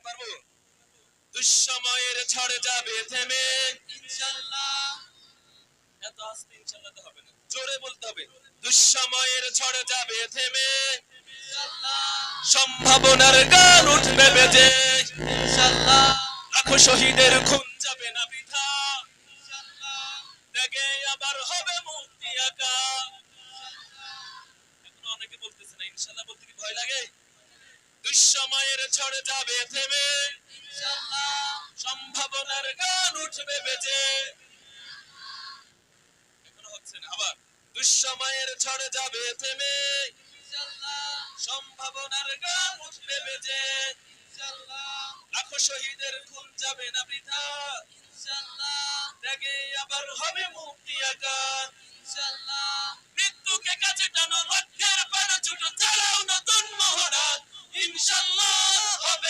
পারবো? দুঃসময়ের ঝড় যাবে থেমে ইনশাআল্লাহ। এত আস্তে ইনশাআল্লাহ তো হবে না, জোরে বলতে হবে। দুঃসময়ের ঝড় যাবে থেমে ইনশাআল্লাহ। সম্ভাবনার গান উঠবে বেজে ইনশাআল্লাহ। লাখো শহীদের খুন যাবে না বৃথা, ইনশাআল্লাহ। ত্যাগে আবার হবে মুক্তি আঁকা। এখন অনেকে বলতেছে না ইনশাআল্লাহ বলতে কি ভয় লাগে? দুঃসময়ের ঝড় যাবে থেমে ইনশাআল্লাহ। সম্ভাবনার গান উঠবে বেজে। এখনো হচ্ছে না, আবার দুঃসময়ের ঝড় যাবে থেমে ইনশাআল্লাহ। সম্ভাবনার গান উঠবে বেজে ইনশাআল্লাহ। লাখো শহীদের খুন যাবে না বৃথা, ইনশাআল্লাহ। ত্যাগে আবার হবে মুক্তি আঁকা। ইনশাআল্লাহ। মৃত্যুকে কাছে টানো, লক্ষ্যের পানে ছুটো, চালাও নতুন মহড়া। ইনশাআল্লাহ হবে